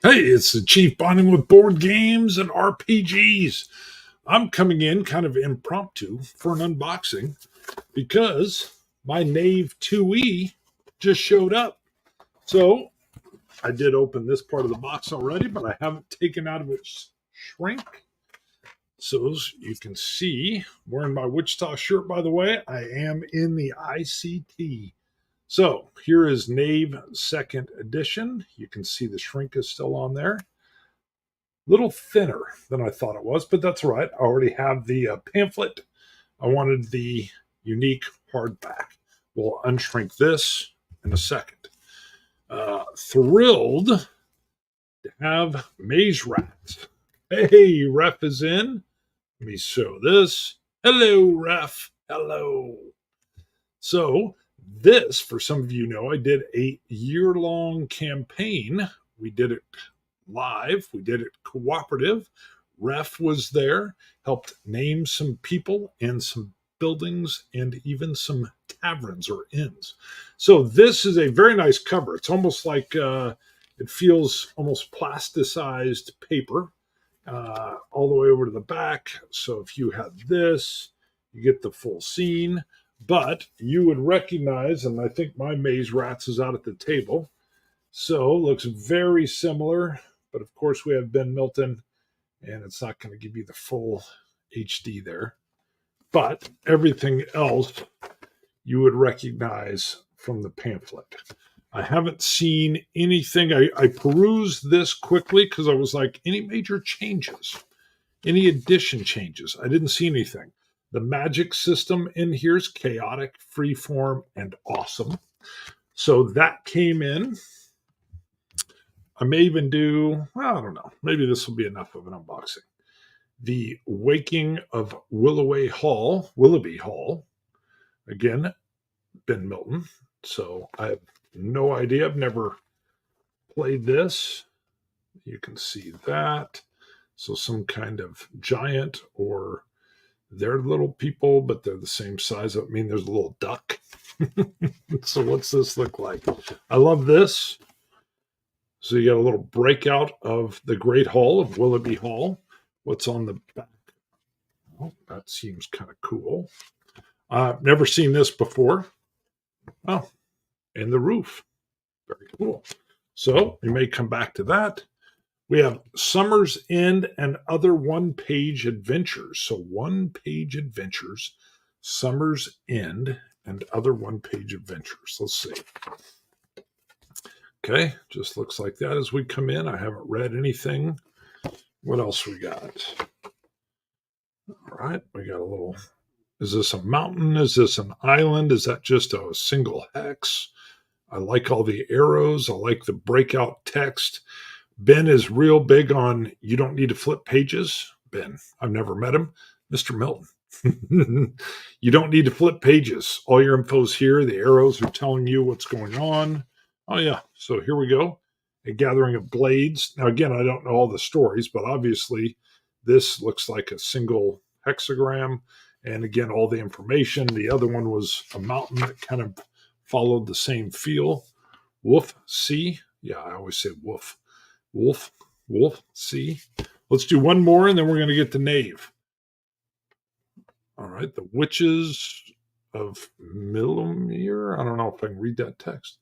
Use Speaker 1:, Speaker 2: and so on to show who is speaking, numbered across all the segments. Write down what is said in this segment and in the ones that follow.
Speaker 1: Hey, it's the Chief Bonding with Board Games and RPGs. I'm coming in kind of impromptu for an unboxing because my KNAVE 2E just showed up. So I did open this part of the box already, but I haven't taken out of its shrink. So as you can see, wearing my Wichita shirt, by the way, I am in the ICT. So here is KNAVE 2nd edition. You can see the shrink is still on there. Little thinner than I thought it was, but that's all right. I already have the pamphlet. I wanted the unique hardback. We'll unshrink this in a second. Thrilled to have Maze Rat. Hey, Ref is in. Let me show this. Hello, Ref. Hello. So this, for some of you know, I did a year-long campaign. We did it live. We did it cooperative. Ref was there, helped name some people and some buildings and even some taverns or inns. So this is a very nice cover. It's almost like it feels almost plasticized paper all the way over to the back. So if you have this, you get the full scene. But you would recognize, and I think my Maze Rats is out at the table. So looks very similar. But of course, we have Ben Milton, and it's not going to give you the full HD there. But everything else you would recognize from the pamphlet. I haven't seen anything. I perused this quickly because I was like, any major changes? Any addition changes? I didn't see anything. The magic system in here is chaotic, freeform, and awesome. So that came in. I may even do, well, I don't know, maybe this will be enough of an unboxing. The Waking of Willoughby Hall. Again, Ben Milton. So I have no idea. I've never played this. You can see that. So some kind of giant, or they're little people, but they're the same size. I mean, there's a little duck. So what's this look like? I love this. So you got a little breakout of the Great Hall of Willoughby Hall. What's on the back? Oh, that seems kind of cool. I've never seen this before. Oh, and the roof. Very cool. So you may come back to that. We have Summer's End and other one-page adventures. So one-page adventures, Summer's End, and other one-page adventures. Let's see. Okay, just looks like that as we come in. I haven't read anything. What else we got? All right, we got a little, is this a mountain? Is this an island? Is that just a single hex? I like all the arrows. I like the breakout text. Ben is real big on, you don't need to flip pages. Ben, I've never met him. Mr. Milton. You don't need to flip pages. All your info's here. The arrows are telling you what's going on. Oh, yeah. So here we go. A gathering of blades. Now, again, I don't know all the stories, but obviously this looks like a single hexagram. And again, all the information. The other one was a mountain that kind of followed the same feel. Woof, see? Yeah, I always say woof. Wolf, see? Let's do one more, and then we're going to get to KNAVE. All right, the Witches of Millimere. I don't know if I can read that text.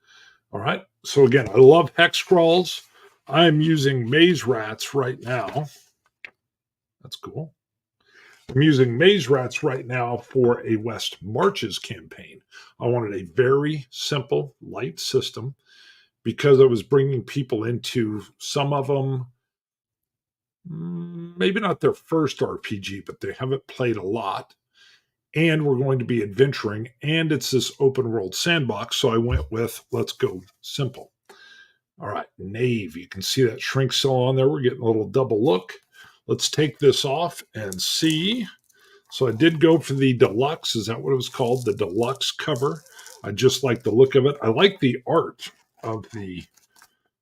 Speaker 1: All right, so again, I love hex crawls. I'm using Maze Rats right now. That's cool. I'm using Maze Rats right now for a West Marches campaign. I wanted a very simple, light system because I was bringing people into some of them, maybe not their first RPG, but they haven't played a lot. And we're going to be adventuring, and it's this open world sandbox. So I went with, let's go simple. All right, KNAVE. You can see that shrink cell on there. We're getting a little double look. Let's take this off and see. So I did go for the deluxe. Is that what it was called? The deluxe cover. I just like the look of it. I like the art of the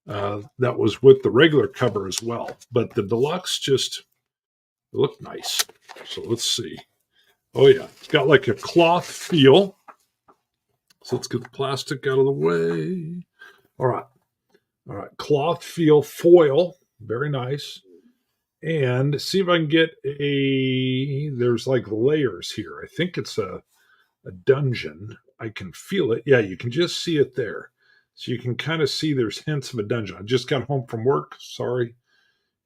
Speaker 1: that was with the regular cover as well. But the deluxe just looked nice. So let's see. Oh, yeah. It's got like a cloth feel. So let's get the plastic out of the way. All right. All right, cloth feel foil, very nice. And see if I can get there's like layers here. I think it's a dungeon. I can feel it. Yeah, you can just see it there. So you can kind of see there's hints of a dungeon. I just got home from work. Sorry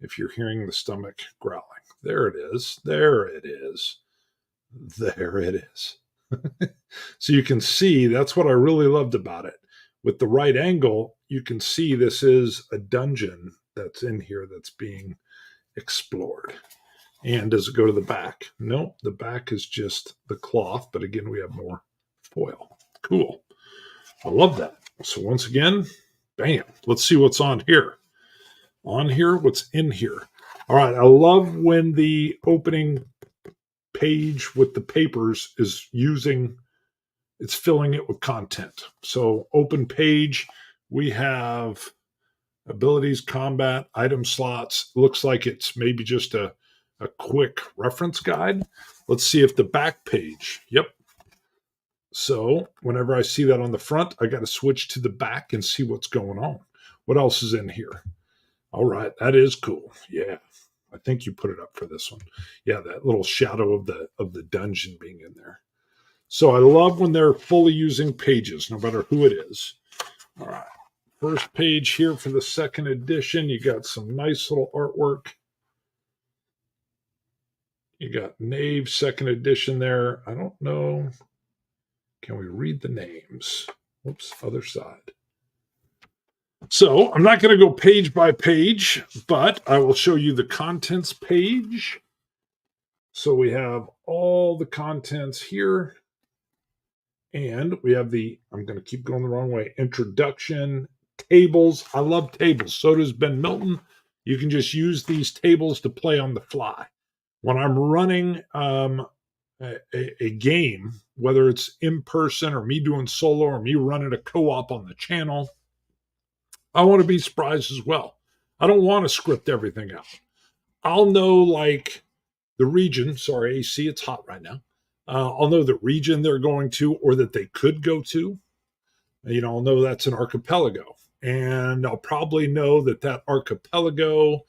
Speaker 1: if you're hearing the stomach growling. There it is. There it is. There it is. So you can see that's what I really loved about it. With the right angle, you can see this is a dungeon that's in here that's being explored. And does it go to the back? No, the back is just the cloth, but again, we have more foil. Cool. I love that. So once again, bam. Let's see what's on here. On here, what's in here. All right, I love when the opening page with the papers is it's filling it with content. So open page, we have abilities, combat, item slots. Looks like it's maybe just a quick reference guide. Let's see if the back page. Yep. So whenever I see that on the front, I got to switch to the back and see what's going on. What else is in here? All right, that is cool. Yeah, I think you put it up for this one. Yeah, that little shadow of the dungeon being in there. So I love when they're fully using pages, no matter who it is. All right, first page here for the second edition. You got some nice little artwork. You got KNAVE second edition there. I don't know. Can we read the names? Oops, other side. So I'm not going to go page by page, but I will show you the contents page. So we have all the contents here. And we have I'm going to keep going the wrong way, introduction, tables. I love tables. So does Ben Milton. You can just use these tables to play on the fly. When I'm running a game, whether it's in person or me doing solo or me running a co-op on the channel, I want to be surprised as well. I don't want to script everything out. I'll know like the region. Sorry, AC, it's hot right now. I'll know the region they're going to or that they could go to. I'll know that's an archipelago. And I'll probably know that archipelago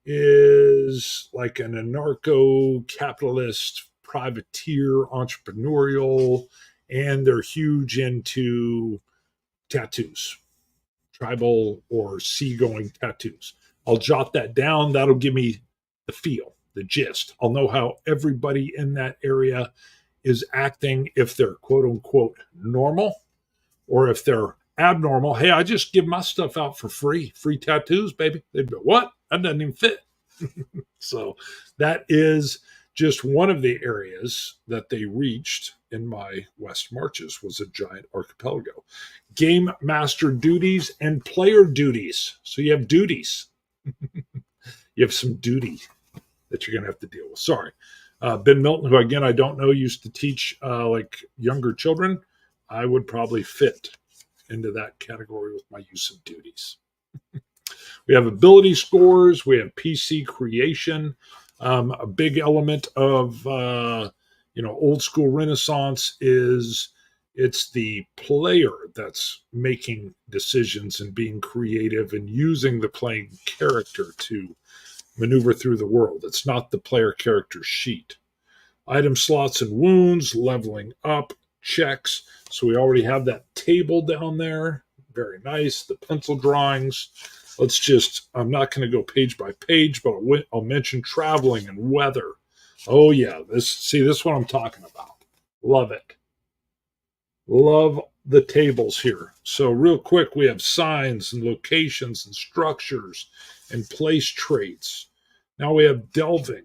Speaker 1: is like an anarcho-capitalist, privateer, entrepreneurial, and they're huge into tattoos, tribal or seagoing tattoos. I'll jot that down. That'll give me the feel, the gist. I'll know how everybody in that area is acting, if they're quote unquote normal or if they're abnormal. Hey, I just give my stuff out for free tattoos, baby. They'd go, what? That doesn't even fit. So that is just one of the areas that they reached in my West Marches was a giant archipelago. Game master duties and player duties. So you have duties. You have some duty that you're going to have to deal with. Sorry. Ben Milton, who again, I don't know, used to teach like younger children. I would probably fit into that category with my use of duties. We have ability scores. We have PC creation. A big element of old school Renaissance is it's the player that's making decisions and being creative and using the playing character to maneuver through the world. It's not the player character sheet. Item slots and wounds, leveling up, checks. So we already have that table down there. Very nice. The pencil drawings. I'm not going to go page by page, but I'll mention traveling and weather. Oh yeah, this is what I'm talking about. Love it. Love the tables here. So real quick, we have signs and locations and structures and place traits. Now we have delving.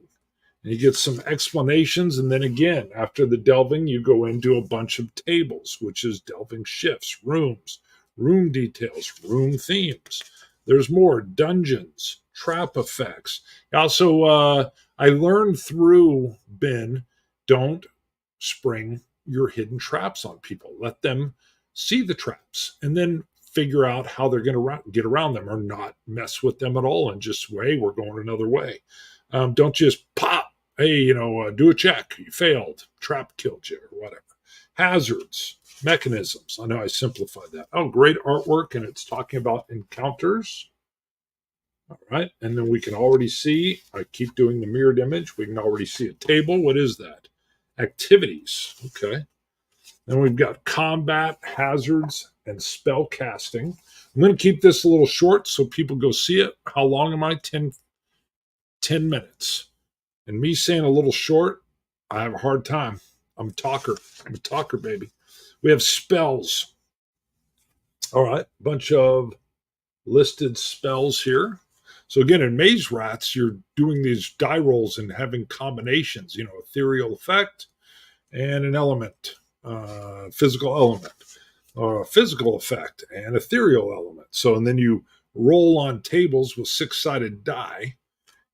Speaker 1: And you get some explanations. And then again, after the delving, you go into a bunch of tables, which is delving shifts, rooms, room details, room themes. There's more dungeons, trap effects. Also, I learned through Ben, don't spring your hidden traps on people. Let them see the traps and then figure out how they're going to get around them or not mess with them at all and just, hey, we're going another way. Don't just pop, hey, do a check. You failed. Trap killed you or whatever. Hazards. mechanisms. I know I simplified that. Oh, great artwork, and it's talking about encounters. All right, and then we can already see, I keep doing the mirrored image. We can already see a table. What is that? Activities. Okay. Then we've got combat, hazards, and spell casting. I'm going to keep this a little short so people go see it. How long am I? 10 minutes. And me saying a little short, I have a hard time. I'm a talker. I'm a talker, baby. We have spells. All right, bunch of listed spells here. So again, in Maze Rats, you're doing these die rolls and having combinations, ethereal effect and an element, physical element, or a physical effect and ethereal element. So, and then you roll on tables with 6-sided die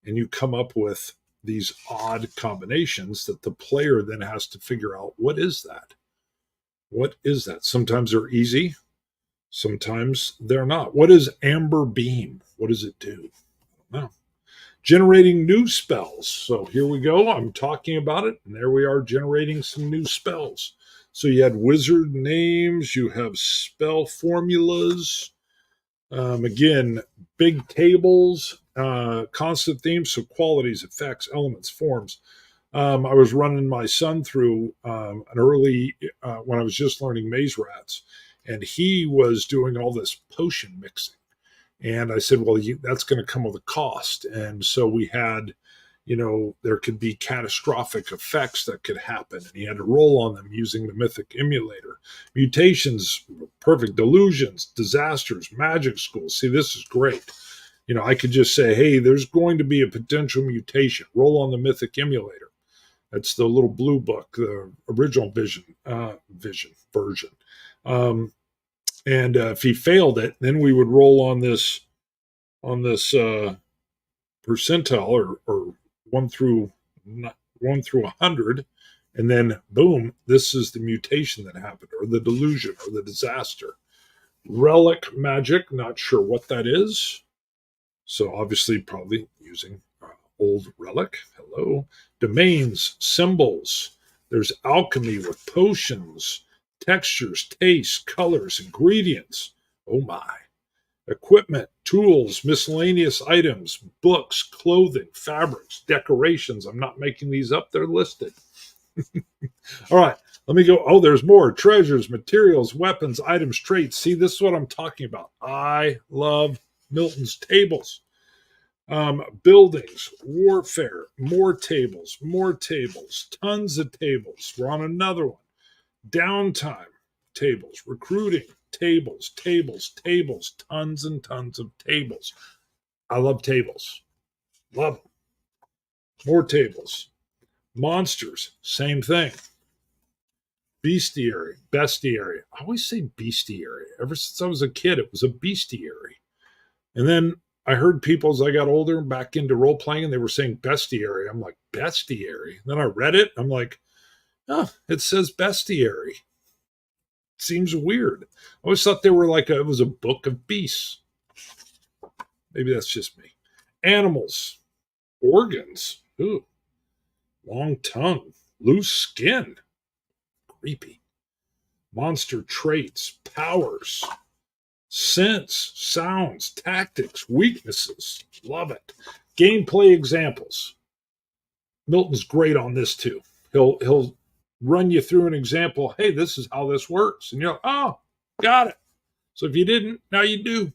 Speaker 1: and you come up with these odd combinations that the player then has to figure out, what is that? What is that? Sometimes they're easy. Sometimes they're not. What is Amber Beam? What does it do? I don't know. Generating new spells. So here we go. I'm talking about it. And there we are generating some new spells. So you had wizard names. You have spell formulas. Again, big tables, constant themes. So qualities, effects, elements, forms. I was running my son through an early, when I was just learning Maze Rats. And he was doing all this potion mixing. And I said, well, that's going to come with a cost. And so we had, there could be catastrophic effects that could happen. And he had to roll on them using the Mythic emulator. Mutations, perfect delusions, disasters, magic schools. See, this is great. I could just say, hey, there's going to be a potential mutation. Roll on the Mythic emulator. That's the little blue book, the original version. And if he failed it, then we would roll on this percentile or 1 through 100, and then boom, this is the mutation that happened, or the delusion, or the disaster. Relic magic, not sure what that is. So obviously, probably using old relic. Hello. Domains, symbols. There's alchemy with potions, textures, tastes, colors, ingredients. Oh my. Equipment, tools, miscellaneous items, books, clothing, fabrics, decorations. I'm not making these up, they're listed. All right, let me go. Oh, there's more. Treasures, materials, weapons, items, traits. See, this is what I'm talking about. I love Milton's tables. Buildings, warfare, more tables, tons of tables. We're on another one. Downtime, tables, recruiting, tables, tons and tons of tables. I love tables. Love them. More tables. Monsters, same thing. Bestiary. I always say bestiary. Ever since I was a kid, it was a bestiary. And then I heard people as I got older back into role playing, and they were saying bestiary. I'm like, bestiary. Then I read it. I'm like, oh, it says bestiary. Seems weird. I always thought they were it was a book of beasts. Maybe that's just me. Animals, organs, ooh, long tongue, loose skin, creepy. Monster traits, powers, sense, sounds, tactics, weaknesses. Love it. Gameplay examples. Milton's great on this too. He'll run you through an example. Hey, this is how this works. And you're like, oh, got it. So if you didn't, now you do.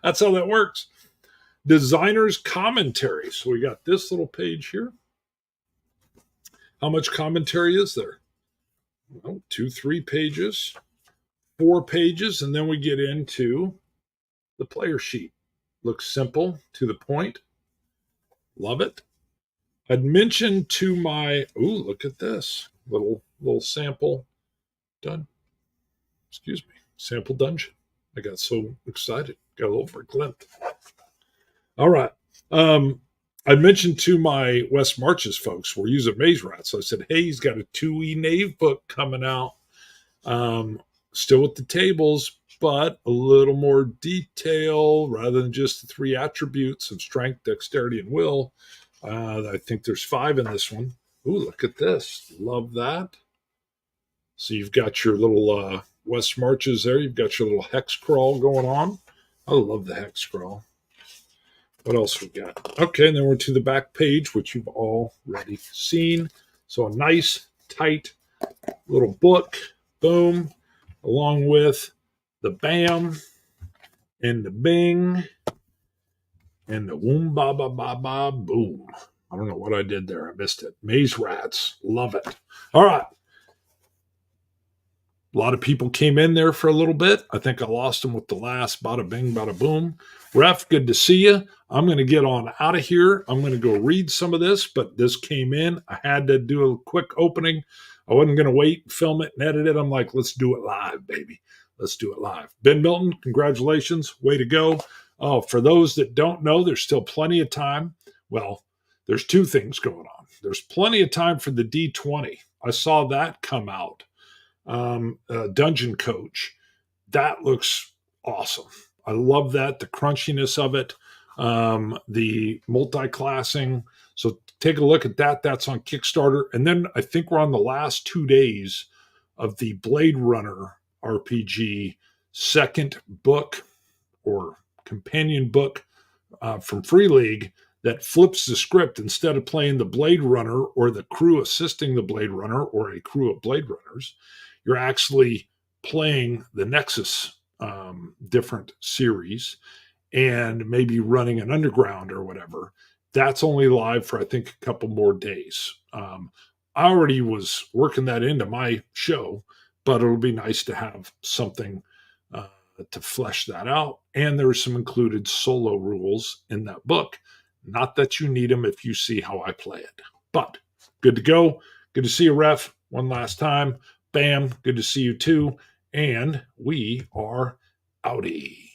Speaker 1: That's how that works. Designer's commentary. So we got this little page here. How much commentary is there? Well, 2-3 pages, 4 pages, and then we get into the player sheet. Looks simple, to the point. Love it. I'd mentioned to my, ooh, look at this little sample done. Excuse me, sample dungeon. I got so excited, got a little verklempt. All right. I mentioned to my West Marches folks, we're using Maze Rats. So I said, hey, he's got a 2E KNAVE book coming out. Still with the tables, but a little more detail rather than just the 3 attributes of strength, dexterity, and will. I think there's 5 in this one. Ooh, look at this. Love that. So you've got your little West Marches there. You've got your little hex crawl going on. I love the hex crawl. What else we got? Okay, and then we're to the back page, which you've already seen. So a nice, tight little book. Boom. Along with the bam and the bing and the boom ba ba ba ba boom. I don't know what I did there. I missed it. Maze rats. Love it. All right. A lot of people came in there for a little bit. I think I lost them with the last bada bing, bada boom. Ref, good to see you. I'm going to get on out of here. I'm going to go read some of this, but this came in. I had to do a quick opening. I wasn't going to wait, film it, and edit it. I'm like, let's do it live, baby. Let's do it live. Ben Milton, congratulations. Way to go. Oh, for those that don't know, there's still plenty of time. Well, there's two things going on. There's plenty of time for the D20. I saw that come out. Dungeon Coach. That looks awesome. I love that, the crunchiness of it, the multi-classing. So take a look at that. That's on Kickstarter. And then I think we're on the last 2 days of the Blade Runner RPG second book or companion book from Free League that flips the script. Instead of playing the Blade Runner or the crew assisting the Blade Runner or a crew of Blade Runners, you're actually playing the Nexus different series and maybe running an underground or whatever. That's only live for, I think, a couple more days. I already was working that into my show, but it'll be nice to have something to flesh that out. And there are some included solo rules in that book. Not that you need them if you see how I play it. But good to go. Good to see you, Ref, one last time. Bam, good to see you too. And we are outie.